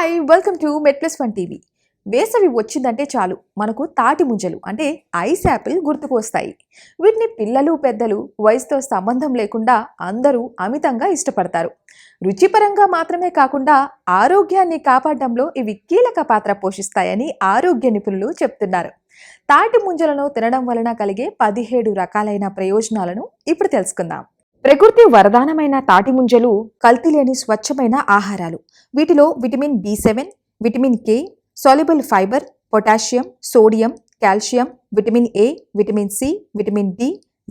Hi welcome to మెడ్+1 TV. వేసవి వచ్చిందంటే చాలు మనకు తాటి ముంజలు అంటే ఐస్ యాపిల్ గుర్తుకు వస్తాయి. వీటిని పిల్లలు పెద్దలు వయసుతో సంబంధం లేకుండా అందరూ అమితంగా ఇష్టపడతారు. రుచిపరంగా మాత్రమే కాకుండా ఆరోగ్యాన్ని కాపాడడంలో ఇవి కీలక పాత్ర పోషిస్తాయని ఆరోగ్య నిపుణులు చెప్తున్నారు. తాటి ముంజలను తినడం వలన కలిగే 17 రకాలైన ప్రయోజనాలను ఇప్పుడు తెలుసుకుందాం. ప్రకృతి వరదానమైన తాటి ముంజలు కల్తీ లేని స్వచ్ఛమైన ఆహారాలు. వీటిలో vitamin B7, vitamin K, soluble fibre, potassium, sodium, calcium, vitamin A, vitamin C, vitamin D,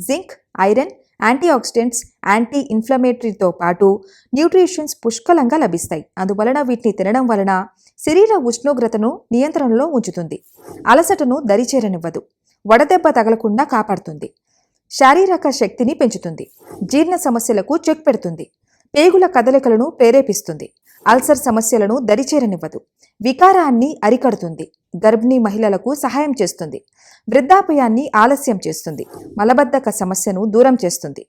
zinc, iron, antioxidants, anti ఇన్ఫ్లమేటరీతో పాటు న్యూట్రిషన్స్ పుష్కలంగా లభిస్తాయి. అందువలన వీటిని తినడం వలన శరీర ఉష్ణోగ్రతను నియంత్రణలో ఉంచుతుంది, అలసటను దరిచేరనివ్వదు, వడదెబ్బ తగలకుండా కాపాడుతుంది, శారీరక శక్తిని పెంచుతుంది, జీర్ణ సమస్యలకు చెక్ పెడుతుంది, పేగుల కదలికలను ప్రేరేపిస్తుంది, అల్సర్ సమస్యలను దరిచేరనివ్వదు, వికారాన్ని అరికడుతుంది, గర్భిణీ మహిళలకు సహాయం చేస్తుంది, వృద్ధాప్యాన్ని ఆలస్యం చేస్తుంది, మలబద్ధక సమస్యను దూరం చేస్తుంది,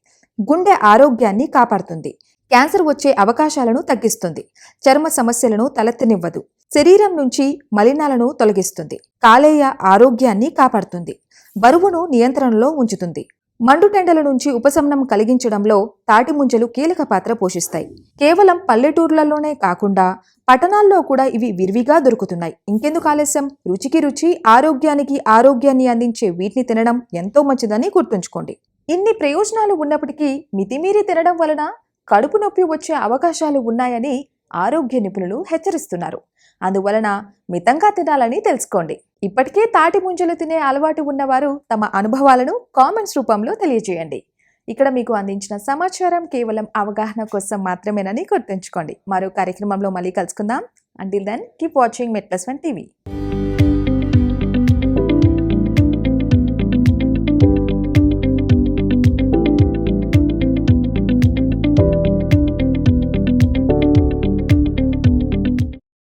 గుండె ఆరోగ్యాన్ని కాపాడుతుంది, క్యాన్సర్ వచ్చే అవకాశాలను తగ్గిస్తుంది, చర్మ సమస్యలను తలెత్తనివ్వదు, శరీరం నుంచి మలినాలను తొలగిస్తుంది, కాలేయ ఆరోగ్యాన్ని కాపాడుతుంది, బరువును నియంత్రణలో ఉంచుతుంది, మండుటెండల నుంచి ఉపశమనం కలిగించడంలో తాటి ముంజలు కీలక పాత్ర పోషిస్తాయి. కేవలం పల్లెటూర్లలోనే కాకుండా పట్టణాల్లో కూడా ఇవి విరివిగా దొరుకుతున్నాయి. ఇంకెందుకు ఆలస్యం? రుచికి రుచి, ఆరోగ్యానికి ఆరోగ్యాన్ని అందించే వీటిని తినడం ఎంతో మంచిదని గుర్తుంచుకోండి. ఇన్ని ప్రయోజనాలు ఉన్నప్పటికీ మితిమీరి తినడం వలన కడుపు నొప్పి వచ్చే అవకాశాలు ఉన్నాయని ఆరోగ్య నిపుణులు హెచ్చరిస్తున్నారు. అందువలన మితంగా తినాలని తెలుసుకోండి. ఇప్పటికే తాటి ముంజలు తినే అలవాటు ఉన్నవారు తమ అనుభవాలను కామెంట్స్ రూపంలో తెలియజేయండి. ఇక్కడ మీకు అందించిన సమాచారం కేవలం అవగాహన కోసం మాత్రమేనని గుర్తుంచుకోండి. మరో కార్యక్రమంలో మళ్ళీ కలుసుకుందాం. అంటిల్ దెన్ కీప్ వాచింగ్ మెడ్+1 టీవీ.